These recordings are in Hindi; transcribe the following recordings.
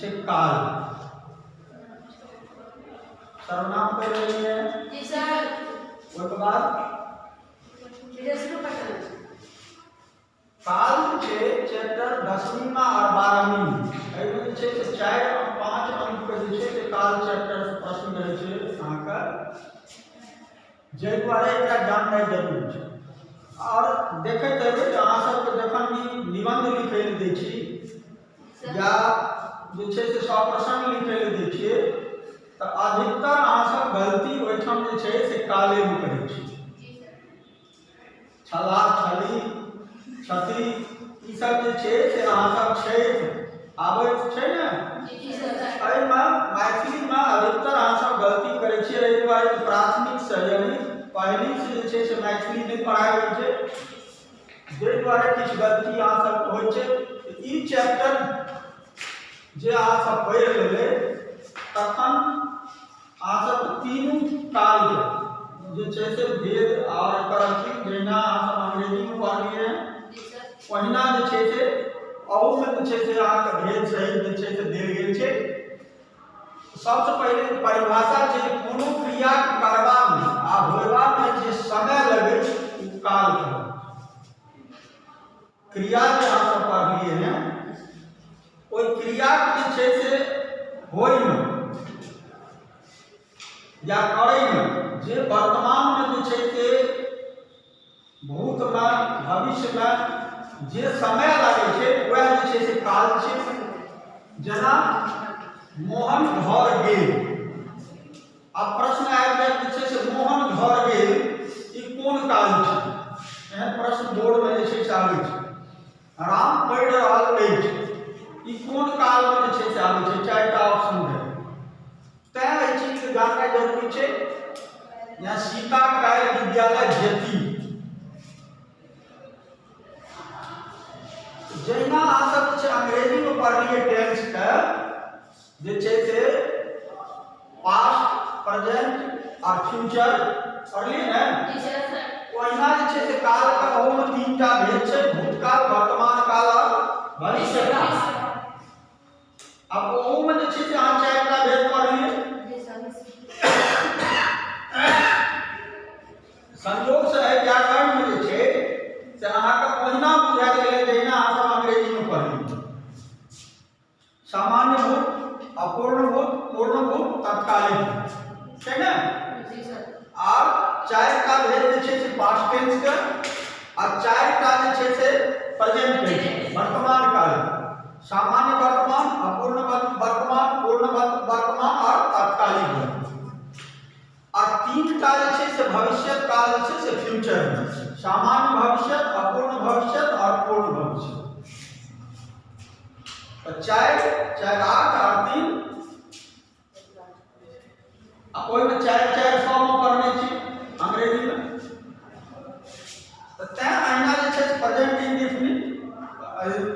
छे काल। सर्वनाम पढ़ रही है जी सर। उसके बाद काल छे चैप्टर 10वीं में और 12वीं में एमे छे से 4 और 5 अंक के जे छे से काल चैप्टर से प्रश्न रहे छे अहाँके जे द्वारे एकरा जाननाइ जरूरी छै। और देखैत हेबै जे अहाँ सबके जखन भी निबंध लिखै लेल दै छी या जे छे से सप्रसंग लिखै लेल दै छियै तऽ अधिकतर अहाँ सब गलती ओहिठाम जे छे से काले में करै छी। छला छली छती ई सब जे छे से अहाँ सब छैठ आबैत छै ने एहिमे मैथिली में अधिकतर अहाँ सब गलती करै छियै। एहि दुआरे प्राथमिक से यानी पहली से जे छे से मैथिली नहीं पढ़ाई होइ छै जे द्वारे किछु गलती अहाँ सब होइ छै। ई चैप्टर जे अहाँ सब पढ़ि लेबै तखन अहाँ सब तीनू काल जे छे से वेद और एकर अथी जहिना अहाँ सब अंग्रेजी में पढ़लियै ओहिना जे छे से अहू में जे छे से अहाँके भेद सहित जे छे से देल गेल छै। सबसे पहले परिभाषा छै कोनो क्रिया करबा में आ होयबा में जे समय लगे उ काल कहल। क्रिया जे अहाँ सब पढ़लियै हैं ओइ क्रिया के जे छे से होय में या करै में जे वर्तमान में जे छे से भूत में भविष्य में जे समय लागे छे वह जे छे से काल छे। जेना मोहन घर गेल। अब प्रश्न आबि जायत जे छे से मोहन घर गेल ई कोन काल छे? एहन प्रश्न बोर्ड में जे छे से आबै छै। राम पढ़ि रहल अछि ई कोन काल में जे छे से आबै छै? 4टा ऑप्शन है तैं एहि चीज के जाननाइ जरूरी छै। या सीता काल्हि विद्यालय जेती जहिना अहाँ सब जे अंग्रेजी में पढ़लियै टेंस के जे छे से पास्ट प्रेजेंट और फ्यूचर पढ़लियै ने ओहिना जे छे से काल का ओहू में 3टा भेद छै भूतकाल वर्तमान काल और भविष्य काल। अब ओहू में जे छे से अहाँ 4टा भेद पढ़लियै। संयोग से व्याकरण में जे छे से अहाँके ओहिना बुझा गेलै जहिना अहाँ सब अंग्रेजी में पढ़लियै। सामान्य भूत अपूर्ण भूत पूर्ण भूत तत्कालिक छै ना। और 4टा भेद जे छे से पास्ट टेंस के और 4टा जे छे से प्रेजेंट टेंस वर्तमान काल। सामान्य वर्तमान अपूर्ण वर्तमान पूर्ण वर्तमान और तत्कालिक वर्तमान। और 3टा जे छे से भविष्य काल जे छे से फ्यूचर सामान्य भविष्य अपूर्ण भविष्य और पूर्ण भविष्य। तो 4 4 8 और 3 ओहि में 4 4 100 में पढ़ने छी अंग्रेजी में। तो तैं अहिना जे छे present indefinite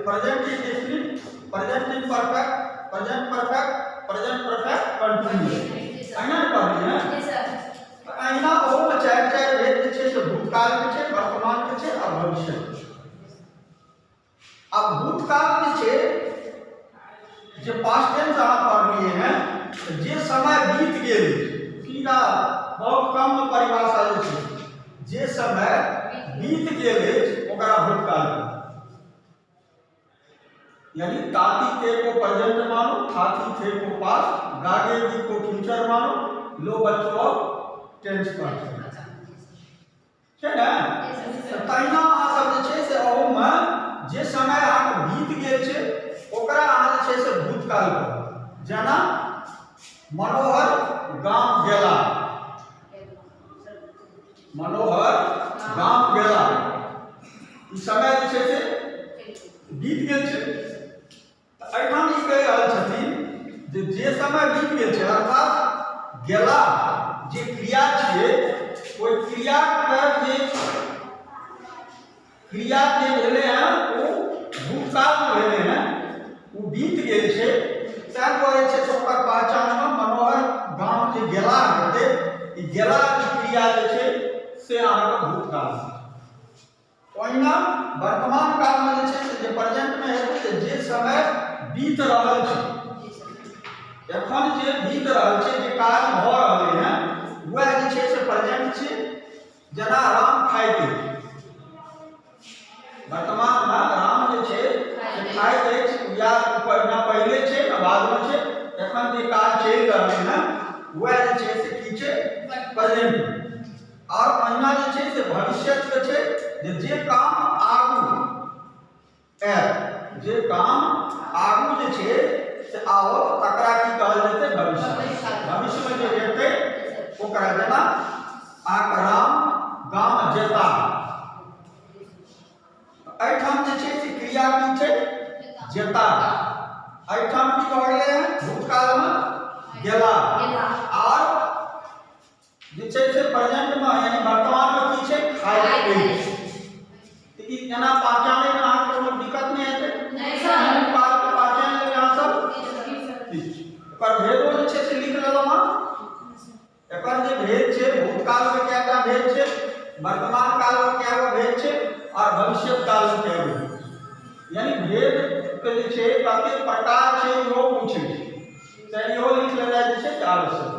present indefinite present imperfect present perfect present perfect continuous अहिना पढ़लियै हैं। तो अहिना ओहू में 4 4 भेद जे छे से भूतकाल के छे वर्तमान के छे और भविष्य के। अब भूतकाल जे छे जे पास्ट टेंस अहाँ पढ़लियै हैं जे समय बीत गेल कीड़ा बहुत कम परिभाषा जे छे जे समय बीत गेल अछि ओकरा भूतकाल यानी ताती ते को प्रेजेंट मानो थाती थे को पास्ट गागेगी को फ्यूचर मानो लो बच्चों टेंस पर छै ना। तहिना अहाँ सब जे छे से अहू में जे समय अहाँके बीत गेल छै ओकरा अहाँ जे छे से भूतकाल कहब। जेना मनोहर गाम गेला मनोहर गाम गेला ई समय जे छे से बीत गेल छै। एहिठाम ई कहि रहल छथिन जे समय बीत गेल छै अर्थात गेला जे क्रिया छियै ओहि क्रिया के जे भेलै हैं ओ भूतकाल में भेलै हैं ओ बीत गेल छै। तैं दुआरे छै से ओकर पहचान में मनोहर गाम जे गेला हेतै ई गेला के क्रिया जे छै से अहाँके भूतकाल। ओहिना वर्तमान काल में जे छै से जे प्रेजेंट में हेतै जे समय बीत रहल छै एखन जे बीत रहल छै, जे काज भ रहलै हैं, वह जे छै से प्रेजेंट छै। जेना राम खाइत अछि, वर्तमानमे राम जे छै से खाइत अछि, या ना पहिले छै ना बादमे छै। एखन जे काज चलि रहलै हैं वह जे छै से की छै, प्रेजेंट। और पहिना जे छै से भविष्यके छै, जे काम आगू आयत, जे काम आगू जे छै से आओत, तकरा की कहल जेतै, भविष्य। भविष्यमे जे हेतै ओकरा, जेना अहाँके राम गाम जेता, एहिठाम जे छै से क्रिया की छै, जेता। एहिठाम की भऽ गेलै हैं, भूतकालमे गेला। और जे छै से प्रेजेंटमे यानी वर्तमानमे की छै, खाइत अछि। तऽ ई एना पहचानै में अहाँके कोनो दिक्कत नहीं हेतै, नहीं सर। काल के पहचान लेबै अहाँ सब, एकर भेदो जे छै से लिख लेलहुँ हँ। एकर जे भेद छै, भूतकाल में कएटा भेद छै, वर्तमान काल में कएगो भेद छै, और भविष्य काल में कएगो भेद छै। यानी भेद के जे छै कते प्रकार छै इहो पूछै छै, तऽ इहो लिख लेनाइ जे छै आवश्यक।